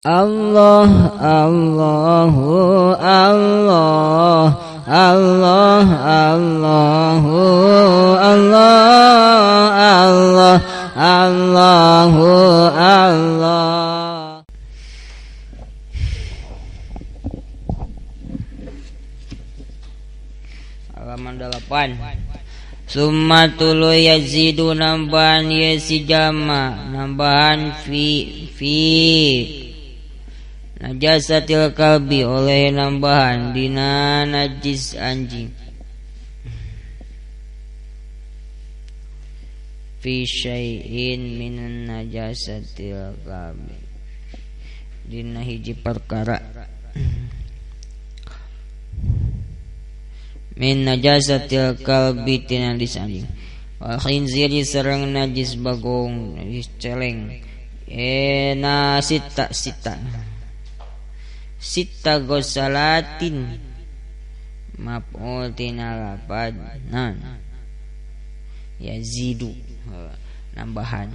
Allah Allahu Allah Allah Allahu Allah Allah Allahu Allah. Halaman 8. Summa tulu yazidu nambahan yasi jama nambahan fi najasatil kalbi oleh nambahan dina najis anjing fi syai'in minan najasatil kalbi dina hiji perkara min najasatil kalbi tina najis anjing wal khinziri sareng najis bagong najis celeng sita gosalatin maf'ul tina lapad yazidu nambahan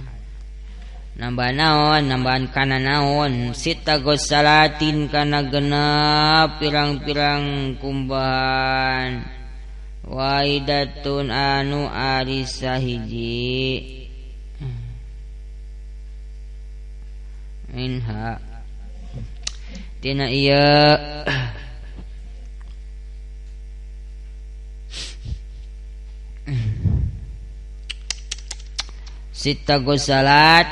kana naon sita gosalatin kana genep pirang-pirang kumbahan waidatun anu ari sahiji minha tina iya sita gosalat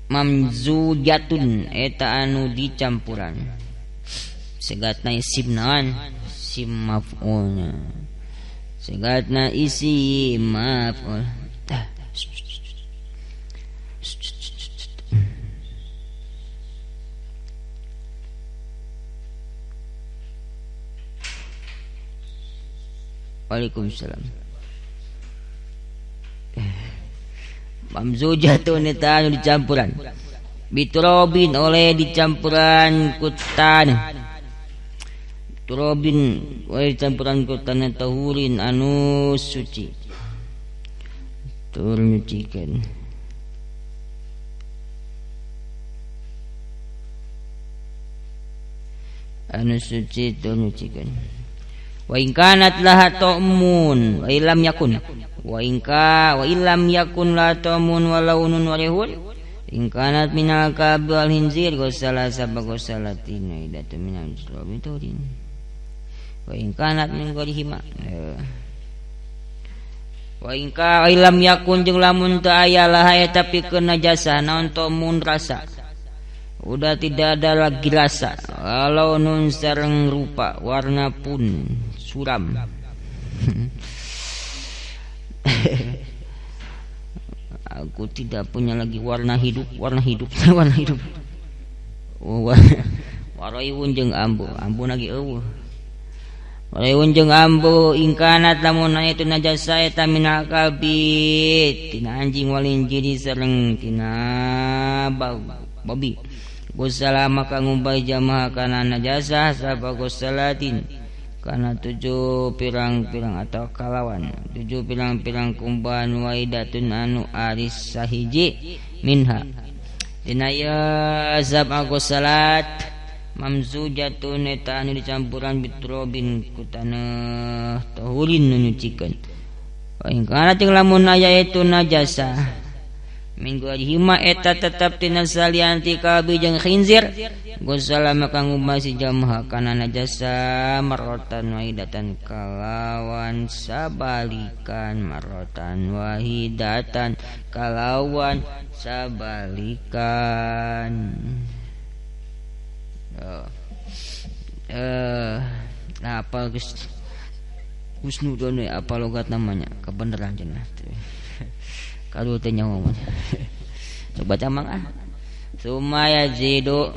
mamzujatun eta anu dicampuran segatna isim naon sim maf'ulna segatna isi maf'ul Waalaikumsalam. Mamzujatun eta anu dicampuran biturobin oleh dicampuran kutan turobin oleh dicampuran kutan tahurin anu suci tur nyucikeun anu suci tur nyucikeun wa in kanat laha ta'mun wa illam yakun wa illam yakun la ta'mun wa launun wa rihun in kanat minal kabi wal hinzir gosala sabagosalatin idatu minal jisrobi turin wa in kanat min gorihima wa illam yakun jeung lamun teu aya laha eta pikeun najasa naon ta'mun rasa udah tidak ada lagi rasa walau nun sareng rupa warna pun suram aku tidak punya lagi warna hidup warna hidup waraiun jeung ambu lagi eueuh waraiun jeung ambu ingkanat lamun itu najasa eta minal kalbi tina anjing walin jadi sareng tina babi gosala maka ngubah jamaah kana najasa sapa gosalatin kana 7 pirang-pirang atau kalawan 7 pirang-pirang kumbahan waidatun anu aris sahiji minha dina ya sab'a gosalat mamzujatun eta anu dicampuran biturobin kutaneuh tahurin nu nyucikeun wa in kana jeung lamun aya itu najasa minggu hima eta tetap tina salianti kalbi jeung khinzir gosala maka ngubah si jamaah kana najasa marrotan wahidatan kalawan sabalikan marrotan wahidatan kalawan sabalikan nah apa Husnudon apa logat namanya kebenaran cenah kalau tanya ngomong coba camang sumaya zidu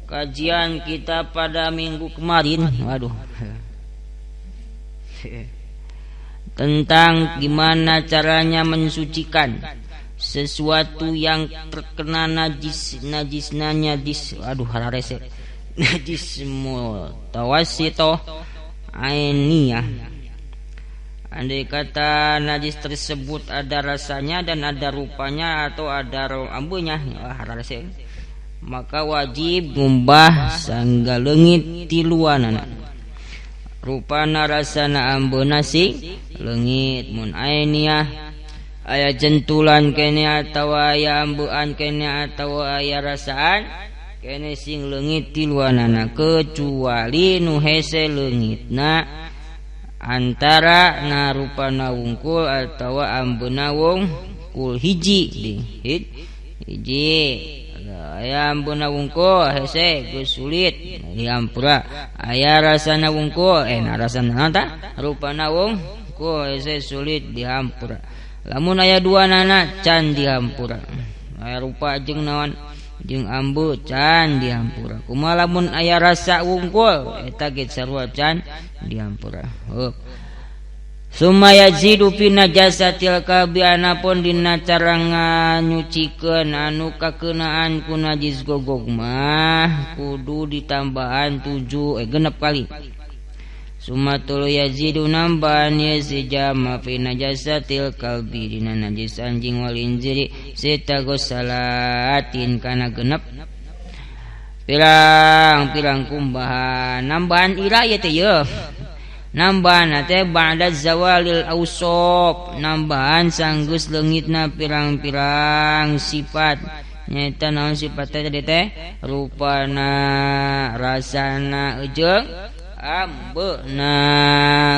kajian kita pada minggu kemarin, tentang gimana caranya mensucikan sesuatu yang terkena najis mutawasito ainiyah. Andai kata najis tersebut ada rasanya dan ada rupanya atau ada ambunya, maka wajib ngumbah sangga leungit tiluanana. Rupana rasana ambuna sing leungit, mun ainiyah aya jentulan kene atawa aya ambuan kene atawa aya rasaan kene sing leungit tiluanana, kecuali nu hese leungitna antara narupana wungkul atau ambuna wungkul hiji aya ambuna wungkul hese geus sulit dihampura, aya rasana wungkul rasana ta rupana wungkul hese sulit dihampura. Lamun aya duanana can dihampura, aya rupa jeung naon jeung ambu can dihampura. Kumaha lamun aya rasa wungkul eta ge sarua can dihampura. Summa yazidu fi najasatil kalbi, anapun dina cara nganyucikeun anu kakeunaan ku najis gogog mah kudu ditambahan 6 kali. Summa tulu yazidu nambahan ya sejama fi najasatil kalbi, dina najis anjing wal injiri setago salatin kana genep pirang kumbahan. Nambahan ira ya teh ye, nambahan teh ba'da zawalil ausop, nambahan sanggeus leungitna pirang-pirang sifat. Nyaeta naon sifat teh rupana, rasana jeung ambeuna.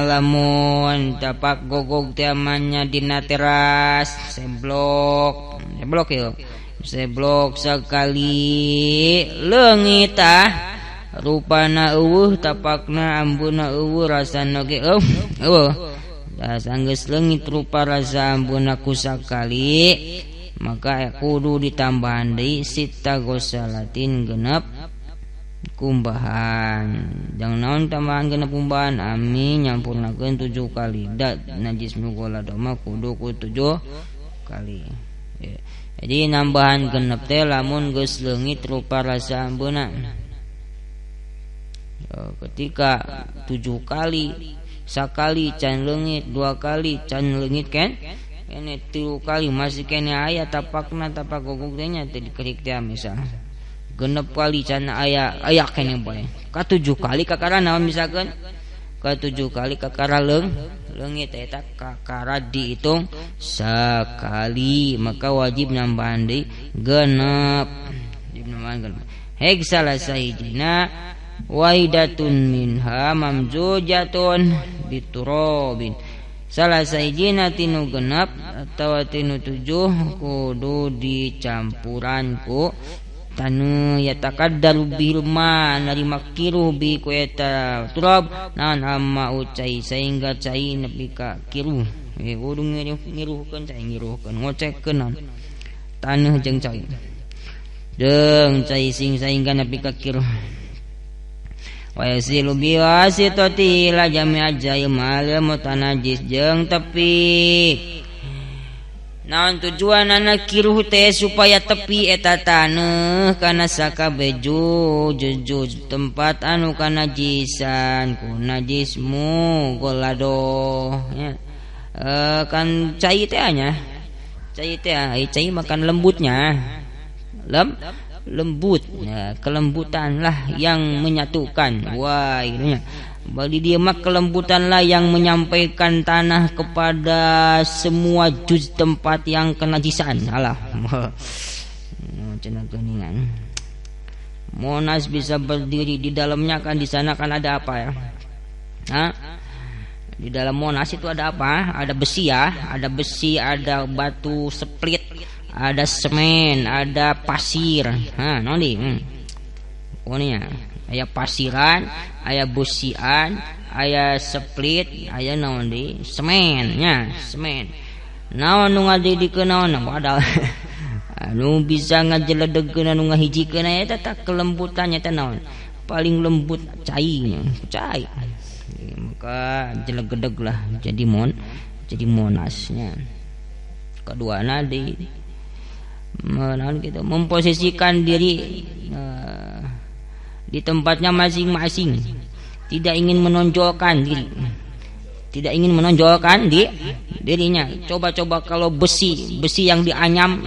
Lamun tapak gogog teh amanya dina teras seblok ya, seblok sekali leungit rupana eueuh, tapakna ambuna eueuh, rasana ge eueuh. Da sanggeus leungit rupa rasa ambuna kusakali, maka kudu ditambahan deui sita gosalatin 6 kumbahan. Jangan naon tambahan 6 kumbahan, ami nyampurnakeun 7 kali. Da najis mugolado mah kudu ku 7 kali. Jadi nambahan 6 teh lamun geus leungit rupa rasa ambuna. Ketika 7 kali, sakali can leungit, 2 kali can leungit kan, ini 3 kali masih kene aya tapakna, tapak gogog teh nya teh dikerik teh misal 6 kali can aya kene bae. Ka 7 kali kakara naon misalkan, ka 7 kali kakara leungit eta kakara dihitung sakali, maka wajib nambahan deui 6. Heg salah sahijina waidatun minha mamzujatun biturabin, salah sahijina tinu 6 atawa tinu 7 kudu dicampuran ku tanu yatakaddaru bil ma, narima kiru bi ku eta turab naon amma ucai sehingga cai nepi ka kiru. Kudu ngiruhkeun cai, ngiruhkeun ngocekkeun naon taneuh jeung cai jeung cai sing sehingga nepi ka kiru. Wa yasilu bi wasitati la jami'a jaimal mutanajis jeung tepi. Naon tujuanana kiruh teh supaya tepi eta taneuh kana sakabeh juj tempat anu kanajisan ku najis mugolado ya. Kan cai teh nya, cai teh cai makan lembutnya, lembut ya, kelembutan lah yang menyatukan. Wah itunya bagi dia mak kelembutan lah yang menyampaikan tanah kepada semua juz tempat yang kenajisan. Alah cenah geuningan. Monas bisa berdiri di dalamnya, kan di sana kan ada apa ya? Di dalam Monas itu ada apa? Ada besi ya, ada besi, ada batu split, ada semen, ada pasir. Noni. Pokoknya aya pasiran, aya busian, aya split, aya naon deui? Semen nya, semen. Naon nu ngadidikeun naon? Padahal anu bisa ngajeledegkeun anu ngahijikeun eta tak kelembutannya teh naon paling lembut cai maka jelegedeg lah jadi monasnya. Keduana gitu memposisikan diri di tempatnya masing-masing, tidak ingin menonjolkan dirinya. Coba kalau besi yang dianyam,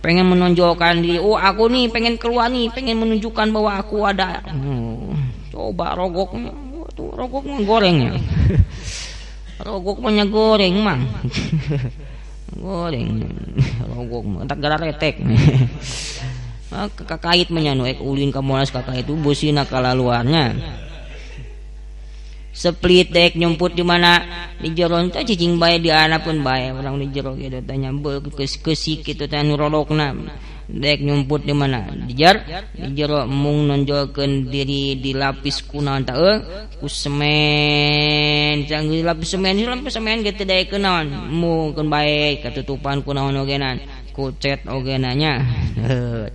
pengen menonjolkan diri, aku nih pengen keluar nih, pengen menunjukkan bahwa aku ada. Coba rogoknya gorengnya. Rogoknya goreng mang. Goreng rogok tak gara retek. Kakait menyanu ulin ka Monas kakait itu busina kala luarnya. Split dek nyumput di mana di jero teh cicing bae di pun bae orang di jero kitu tanya kesik kitu teh nu rodokna dek nyumput di mana di jero mung nonjolkeun diri di lapis kunaon teh ku semen canggih lapis semen kitu daekeun naon mungkeun bae katutupan kunaon ogenan ku cet ogenanya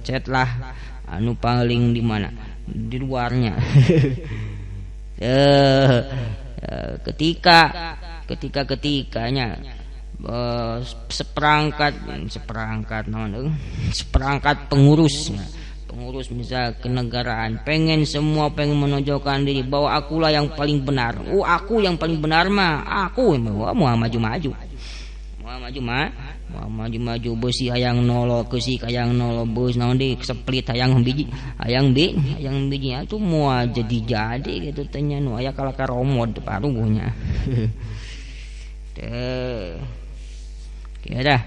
cet lah anu paling di mana di luarnya. Ketikanya seperangkat pengurus misal kenegaraan pengen menonjolkan diri bahwa akulah yang paling benar. Aku yang paling benar mah aku mau maju besi hayang nolo kesik hayang nolo bos naon deui seplit hayang biji itu moal jadi gitu tanya nu aya kala karomod paruguhnya. Kira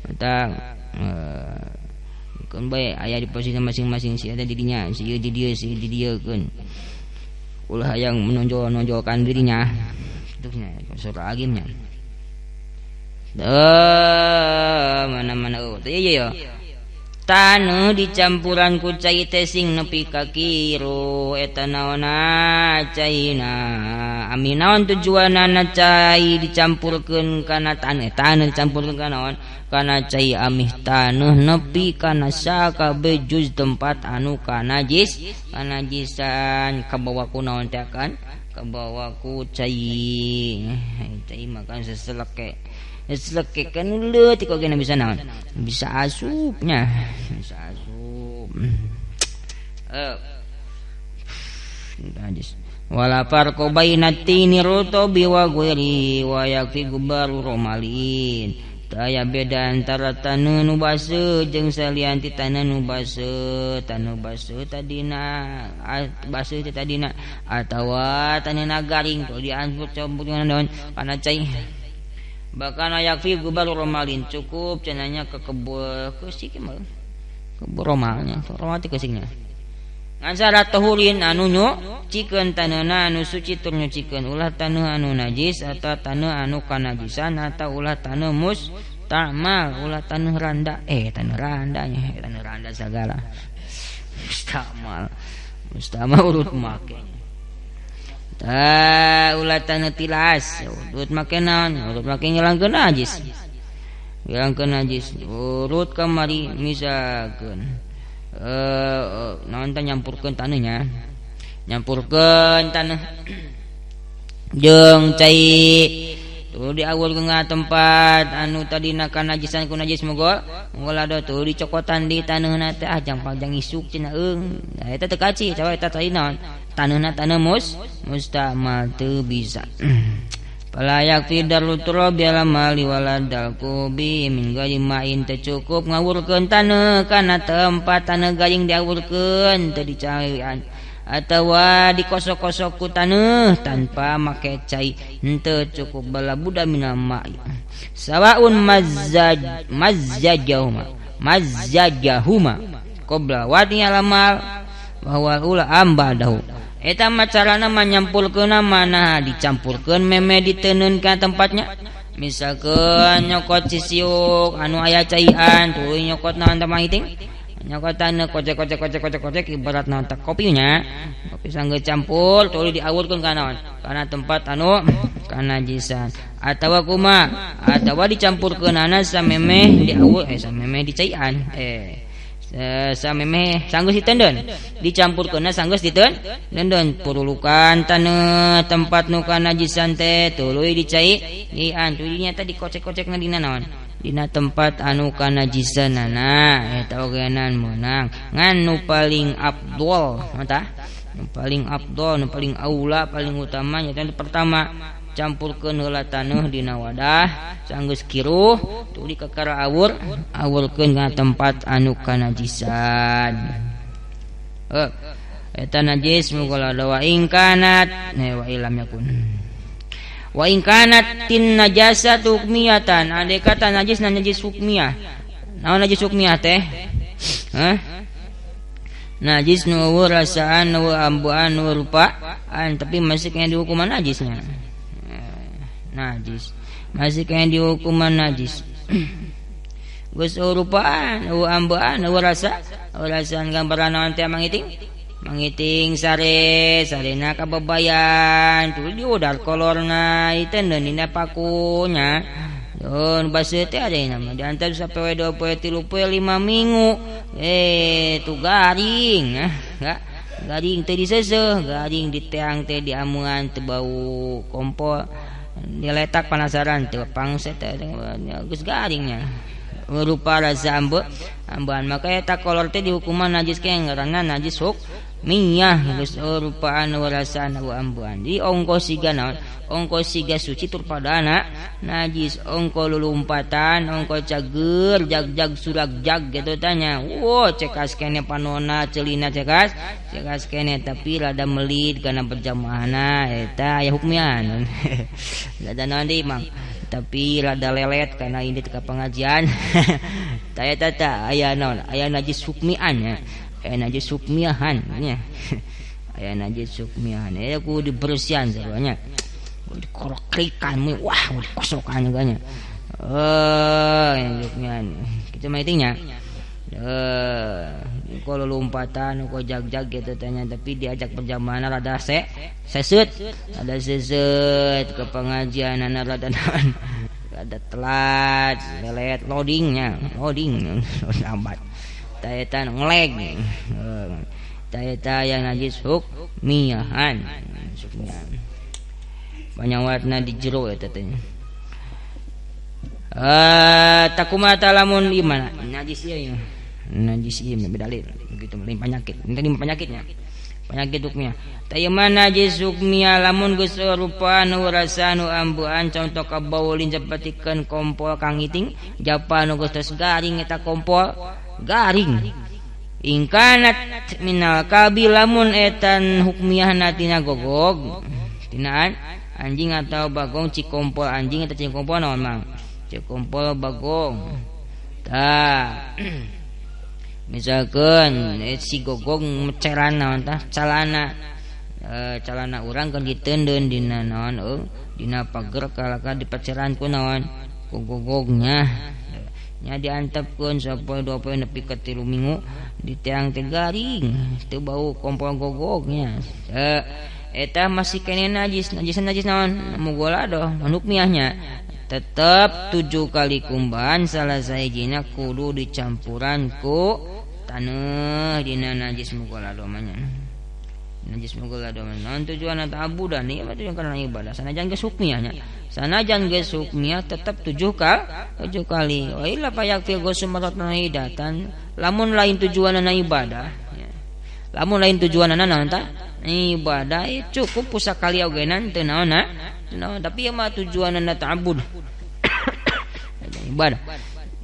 mantap kan bae aya di posisi masing-masing si ada dirinya si di dia keun ulah hayang menonjolkan dirinya itu surah agimnya. Mana iya tanu dicampuran ku cai teh sing nepi ka kiru eta naonna caina ami naon tujuanna cai dicampurkeun kana taneuh dicampurkeun kana naon kana cai amih taneuh nepi kana sakabeh juz tempat anu kanajisan kabawa ku naon teh kan kabawa ku cai makan seseleke kan leutik oge bisa naon bisa asupnya bisa asup wala farqu bainatini rutubi wa ghairi wa yakfi gubaru romalin taya beda antara taneuh nu baseuh jeung salianti taneuh nu baseuh tadina baseuh tadina atawa taneuhna garing kalau dianggap campur naon kana cai bahkan yakfi gubaru romalin cukup cenanya ke kebul kesik mah kebul romalnya romati kesiknya ngan syarat tahurin anu nyucikeun taneuhna anu suci tur nyucikeun ulah taneuh anu najis atau taneuh anu kanajisan atau ulah taneuh mustamal ulah taneuh randa taneuh randa sagala mustamal urut make ulah taneuh tilas urut make naon urut make ngilangkeun najis urut kamari misalkeun naon teh nyampurkeun taneuhnya jeung cai tuh diawul ke tempat anu tadina kanajisan ku najis mogol ada tuh dicokotan di taneuhna teh jang isuk cenah eta teu kaci cawa eta tadi naon taneuhna taneuh mustamal teu bisa palayak fidar lutro biala mali waladal kubi min gari main teu cukup ngawurkeun taneuh kana tempat taneuh gayeng diawurkeun teu dicawean atawa dikosok-kosok ku taneuh tanpa make cai henteu cukup bala buda minal ma'i sawaun mazzajahuma qabla wadi alamal bahwa ula ambadahu eta macarana manyampulkeun mana dicampurkeun meme diteuneun ka tempatnya misalkeun nyokot sisiuk anu aya caian tuh nyokot naon teh manghiting nyokotana kocek ibarat naon tak kopinya kopi sanggeus campur tuluy diawurkeun kana tempat anu kanajisan atawa kumaha atawa dicampurkeunana samemeh diawur samemeh dicaian samemeh sanggeus ditendon dicampurkeunna sanggeus ditendon purulukan taneuh tempat nu kanajisan teh tuluy dicaian tuluy nya teh dikocek-kocekna dina naon dina tempat anu kanajisanana eta ogenan meunang ngan nu paling afdol tah nu paling afdol nu paling aula paling utama nya pertama campurkeun heula taneuh dina wadah sanggeus kiruh tuluy kakara awurkeun ka tempat anu kanajisan eta najis mugal ada wa ingkanat wa ilam yakun wa ingkanat tin najasat hukmiyatan ade kata najis na najis hukmiyah naon najis hukmiyah teh najis nu rasaan nu ambuan nu rupaan tapi masih kena dihukuman najisnya najis masih kena dihukuman najis geus rupaan ambuan rasaan gambaran naon teh mangiting sarena kababayan tuh diudar kolorna iten dina pakunya don basa teh ada nama diantar sapoe 2 poe 3 poe 5 minggu tu garing garing teh diseseuh garing di teang teh diamuan teu bau kompor diletak penasaran teu pangset teh geus garingnya berupa rasa ambuan maka eta kolor teh dihukuman najis ke ngaranna najis hukmiyah geus rupaan warasaan ambuan di ongko siga naon ongko siga suci tur padana najis ongko lulumpatan ongko cager jag surak jag gitu tanya cekas kene panona celina cekas kene tapi rada melit kana berjamaahna eta aya hukmian rada naon deui mang tapi rada lelet karena ini teka pengajian tata aya naon aya najis hukmian aya najis hukmiahan nya aya najis hukmiahan aya ku dibersihan sarua dikorokrikan wah dikosokan juga nya hukmian kitu mah tingnya kalau lompatan kok jag gitu tanya tapi diajak berjamaah rada seset ke pengajian rada telat lelet loading lambat taetan ngeleg taeta yang najis hukmiyahan banyak warna di jero eta teh takumata lamun imana najis ieu najis ieu bedalil begitu lain penyakitnya penyakit hukmiyah taya mana najis hukmiyah lamun geus rupa nu rasa nu ambuan contoh ka baulin japatikeun kompol kang iting japa nu geus tos garing eta kompol garing ingkanat minal kabi lamun etan hukmiyahna tina gogog tinaan anjing atau bagong cikompol anjing atau cikompol naon mang cikompol bagong misalkan si gogong meceran naon tah calana urang kan ditendeun dina naon dina pager kalaka dipaceran ku naon ku gogognya nya diantepkeun sapoe 2 poe nepi ka 3 minggu di teang teh garing teu bau kompol gogognya eta masih kene najis naon mugola doh hukmiyahnya tetap 7 kali kumban salah sahijina kudu dicampuran ku taneuh dina najis mugola domanya najis mugola domanya naon tujuan eta abudan ieu mah tujuan kana ibadah sanajan geus hukmiyahnya sanajan geus hukmiyah tetap 7 kali wa illa payak fi gosumatan hidatan lamun lain tujuanna ibadah lamun lain tujuanna naon tah ibadah cukup pusakali ogenan teu naonna tapi ieu mah tujuanna ta'abbud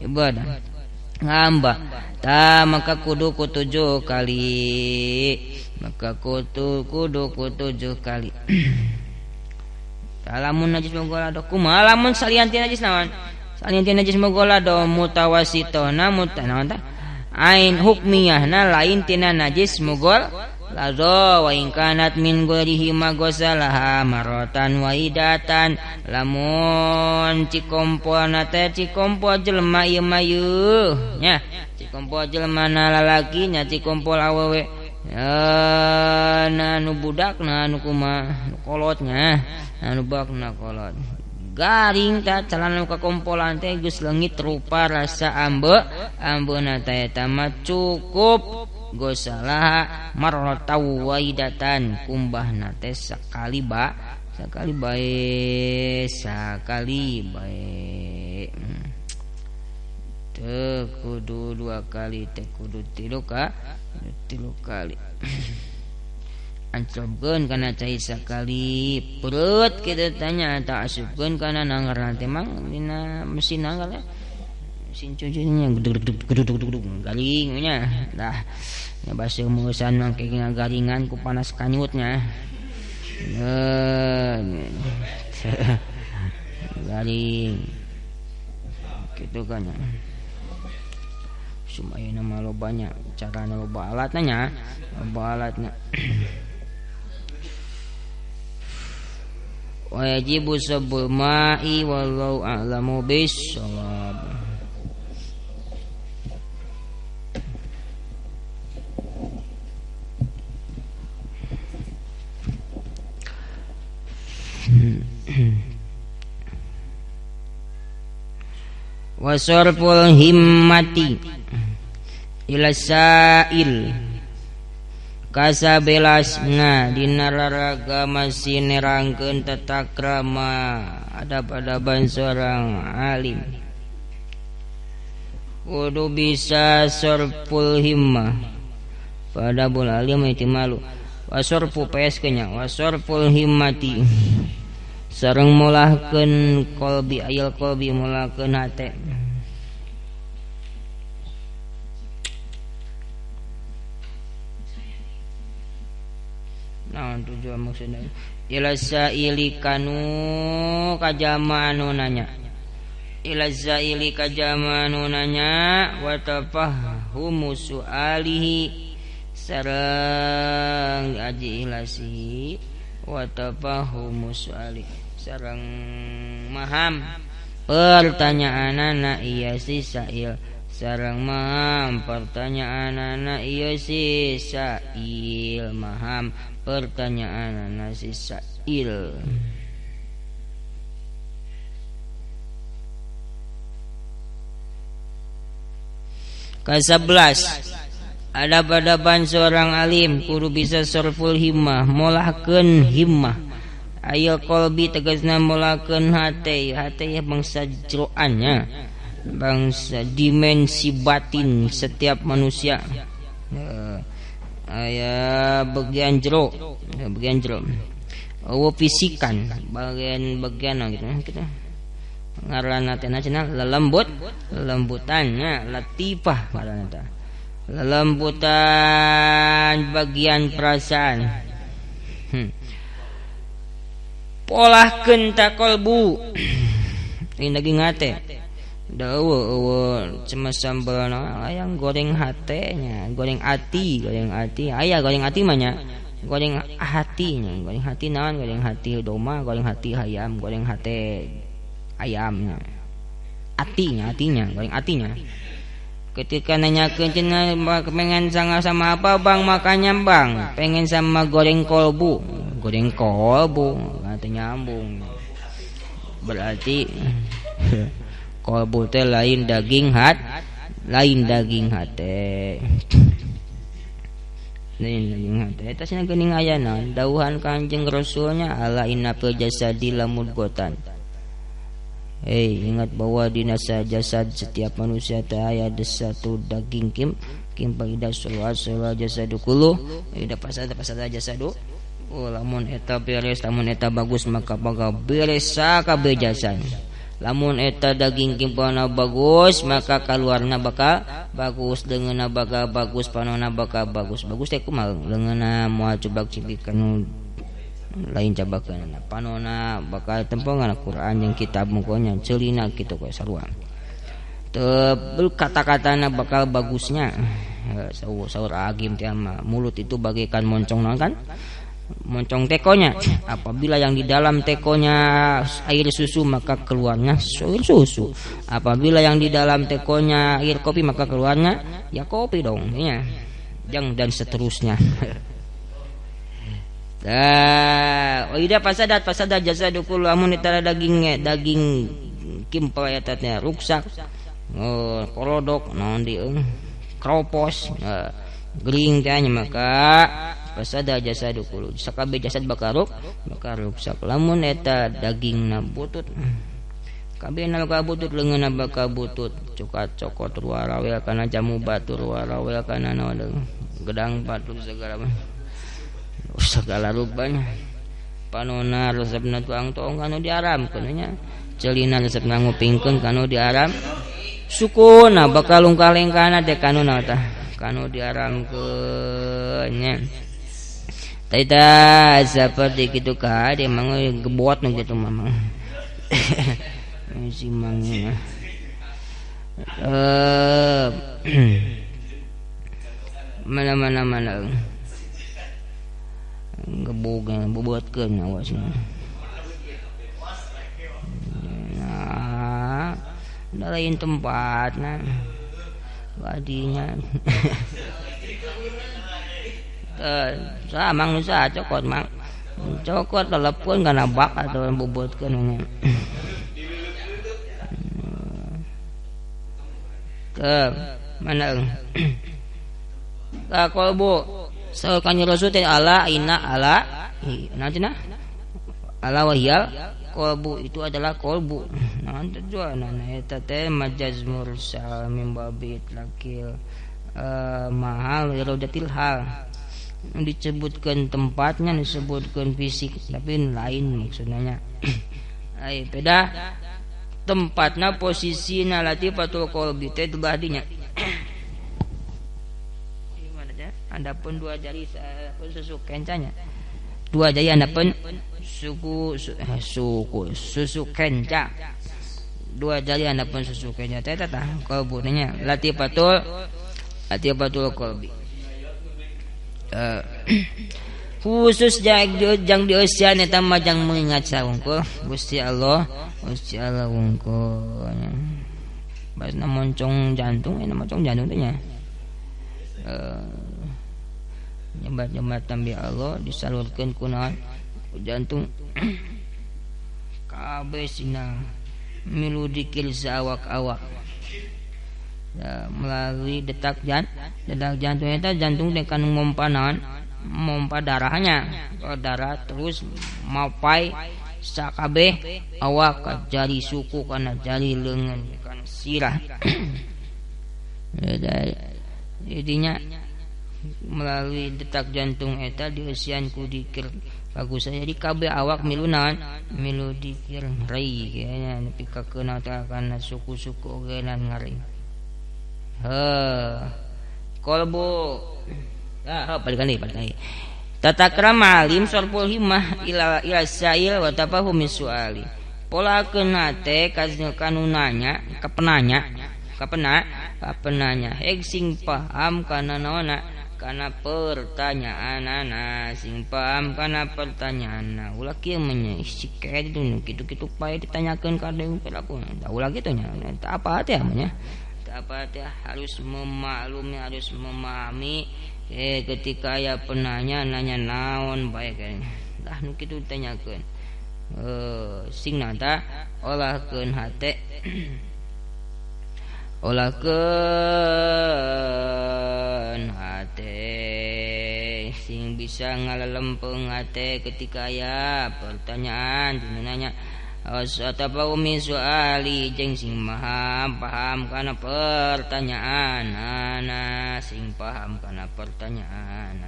ibadah ngamba maka kudu ku 7 kali maka kudu ku 7 kali lamun najis mogola do kumaha lamun salianti najis naon salianti najis mogola do mutawasitona mutanaon tah ain hukmiyahna lain tina najis lazo wa in kanat min ghairihi magosalaha maratan wahidatan lamun cikompolna teh cikompol jelema ieu mah yeuh nya cikompol jelema na lalaki nya cikompol awewe na nu budak na nu kumaha nu kolotnya anu bakna kolot garing ta calana kakompolan teh geus leungit rupa rasa ambeuna teh eta mah cukup gosalah marratau waidatan kumbahna teh sakali bae teu kudu 2 kali teh kudu 3 kali ancobkeun kana cai sakali perut kitu tanya tak asupkeun kana nanggarna teh mang dina mesin nanggal mesin cucinya gedug garing nya dah nya basa meusan mangke garingan ku panas kanyutnya garing kitu kan sumayana mah lobanya carana loba alatna wajibu sabul ma'i wallahu a'lamu bis-shawab. Wasarful himmati ila sa'il kasabelasna dina raraga masih nerangkeun tatakrama adab-adaban seorang alim kudu bisa sarful himmah pada bul alim itu malu wasarfu peskenya wasarful himmati sareng mulahkeun qalbi ayal qalbi mulahkeun hate nah tujuan maksudnya ila sa'ili kanu kajama anu nanya ila sa'ili kajama anu nanya wa tafahumu su'alihi sareng aji ilasi wa tafahumu su'ali sareng maham pertanyaanana iya si sa'il sareng maham pertanyaanana iya si sa'il maham pertanyaan nasi sa'il ke-11 adab-adaban seorang alim kudu bisa sarful himmah molahkeun himmah aya qalbi tegasna molahkeun hate bangsa jeroannya bangsa dimensi batin setiap manusia aya bagian jero fisikan bagian gitu ngaranna teh cenah lembutannya latifah ngaranna teh lembutan bagian perasaan polahkeun ta qalbu ini daging hate dawa cuma sambal ayang goreng hatenya goreng ati aya goreng ati mah nya goreng hatinya goreng hati naon goreng hati doma goreng hati ayam goreng hati ayamnya atinya goreng atinya ketika nanyakeun cenah pengen sama apa bang makanya bang pengen sama goreng kolbu katanya nyambung berarti kolbu teh lain daging hate eta cenah geuning ayana dawuhan Kanjeng Rasulnya ala inna fil jasadi lamudghatan ingat bahwa di jasad setiap manusia teh aya satu daging kim paida sulwa jasadu kullu ida pasada jasadu lamun eta beres lamun eta bagus maka bakal beres sakabeh jasad lamun eta daging kimpana bagus maka kaluarna bakal bagus leungeunna bakal bagus panonna bakal bagus teh kumaha leungeunna moal coba cipikeun lain cabakeun panonna bakal tempongan Al-Qur'an jeung kitab mukonya ceulina kitu kaya sarua teu kata-katana bakal bagusnya Sahur agim teh mulut itu bagaikan moncong kan? Moncong tekonya. Apabila yang di dalam tekonya air susu maka keluarnya air susu. Apabila yang di dalam tekonya air kopi maka keluarnya ya kopi dong ya. Dan seterusnya. Ida pasadat jasadu kullu amun itara daging kimpel etatnya ruksak. Korodok naon di kropos gering tanya maka pasada jasadu kullu sakabe jasad bakaruk maka ruksak lamun eta dagingna butut kabehna kabutut leungeunna bakabutut cokot ruarawel kana jamu batur ruarawel kana naon gedang batu segala rupanya panona resepna tuang tong kanu diaramkeun nya celina resepna ngupingkeun kanu diaram sukuna bakal lungkalengkana teh kanu naon tah kanu diaramkeun nya taita seperti kitu ka dia mah gebot nu kitu mamang si mangnya mana gebogna bobotkeun awasna nah da lain tempatna badinya samang nu sa cokot mang cokot telepon kana bak atau bobotkeun ke mana ka kolbu so kanjeng Rasul teh ala inna ala nanti ala wahyal kolbu itu adalah kolbu nanti tujuanna eta teh majaz mursal min babi itlaqil mahal iradatil hal disebutkan tempatnya disebutkan fisik tapi lain maksudnya ai beda tempatna posisina latifatul qalbi teh badinya Andapun dua jari susu kencanya. Dua jari andapun susu kenca. Dua jari andapun susu kenca. Teta tah kalbunnya latifatul qalbi. Khusus jang dieusian eta mah jang mengingat saungkul Gusti Allah wungkul. Basna moncong jantung teh nya. Nyebat tambi Allah disalurkeun ku jantung kabeh sina milu dikil awak ya, melalui detak jantung eta jantung teh kanu mompa darahnya darah terus mapai sakabeh awak ka jari suku kana jari leungeun kana sirah jadinya melalui detak jantung eta dieusian ku dikir bagus saya di kabeh awak milu dikir rei kayaknya nepi ka keuna teh kana suku-suku ogenan ngari kolbu balik lagi tata krama alim sorpul himmah ila sa'il wa tafahum suali pola keuna teh kanunanya kapenanya heg sing paham kana naonna kana pertanyaanana sing paham kana pertanyaanna ulah kieu menya sikeun kitu-kitu pae ditanyakeun ka deung pelaku da ulah kitu nya tah apa teh amanya tah apa teh harus memaklumi harus memahami ketika aya penanya nanya naon bae kan dah nu kitu ditanyakeun sing nata olahkeun hate sing bisa ngalalempeng hate ketika ya pertanyaan dinanya asatabahu min suali jeung sing paham kana pertanyaan sing paham kana pertanyaan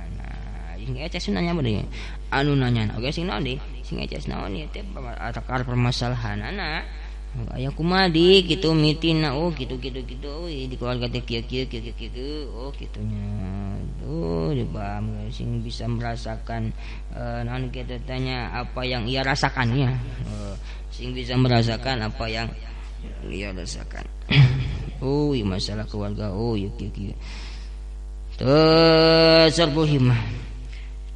sing eces nanya bener anu nanya oke sing naon deui sing eces naon ieu teh atakar permasalahan aya kumadi gitu mitina gitu di keluarga teh kieu oh kitunya tuh dipaham sing bisa merasakan naon kita tanya apa yang ia rasakan ya sing bisa merasakan apa yang ia rasakan masalah keluarga kieu Tasarful himmah.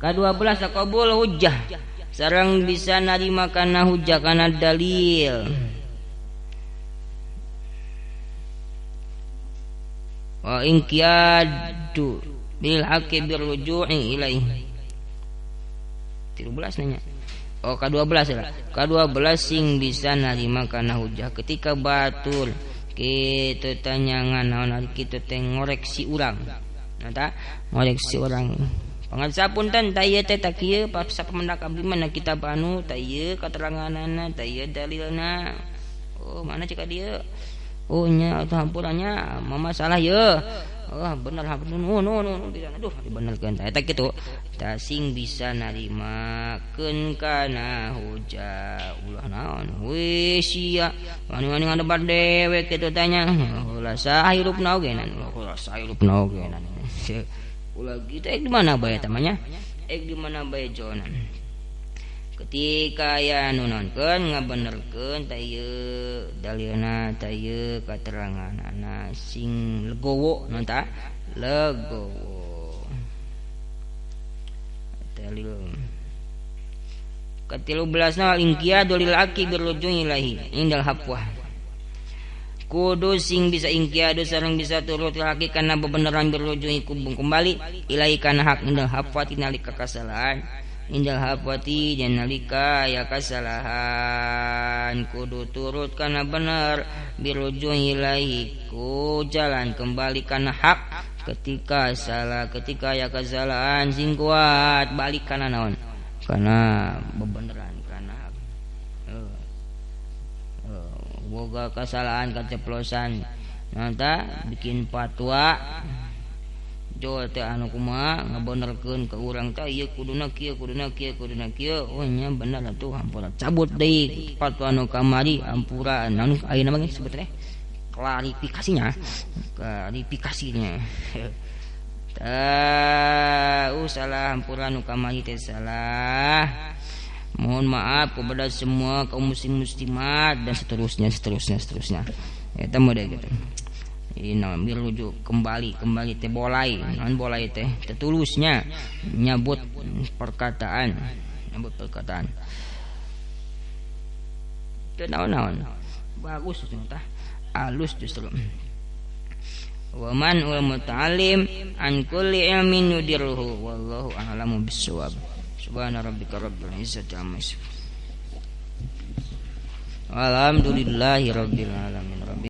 Ka-12 qabul hujjah. Sareng bisa narima kana hujjah kana dalil. Wa inqiyadu bil haqqi birruju'i ilaihi. 13 nanya. Oh ka-12 lah. Ka-12 sing bisa narima kana hujjah ketika batul kitu tanyangan naon kitu teh ngoreksi urang. Nata ngoreksi urang. Pangasapunten ta ieu teh tak kieu sapamendak abdi mana kitab anu ta ieu kateranganana ta ieu dalilna. Oh mana cek dieu? Oh nya hampurannya mama salah ya. Oh bener no aduh dibenerkeun eta kitu. Ta sing bisa narimakeun kana hujah ulah naon we sia wani-wani ngadebat dewek kitu tanya. Ulah sahirupna ogenan. Ulah sahirupna ogenan. Ulah gitu di mana bae tamanya? Di mana bae jonan. Ketika aya nu nonkeun ngabenerkeun ta ieu dalilna ta ieu kateranganana sing legowo naon ta legowo dalil ka-13 ingqiyadu lil aqi birruju'i ilahi indal hafwah kudu sing bisa ingqiyadu sareng bisa turut laki kana bebeneran birruju'i kembali ilahi kana hak indal hafwah nalika kasalahan indal hafwati dan nalika ya kasalahan kudu turut kana bener birruju'i ilaihi ku jalan kembali kana hak ketika salah ketika ya kesalahan sing kuat balik kana naon kana bebeneran kana hak boga kesalahan kaceplosan nanta bikin fatwa jo teh anu kumaha ngabenerkeun ka urang teh ieu kuduna kieu oh nya bener atuh hampura cabut deui fatwa anu kamari hampura anu ayeuna mah sebetulnya klarifikasinya salah hampura anu kamari teh salah mohon maaf kepada semua kaum muslimat dan seterusnya eta model gitu. Ina birujuk kembali teh bolai non bolai teh tetulusnya nyabut perkataan teu naon bagus tah alus justru wa man ul muta'allim an kulli ilmin yudirruhu wallahu a'lamu bissawab subhana rabbika rabbil izzati amma yasifun alhamdulillahi rabbil alamin.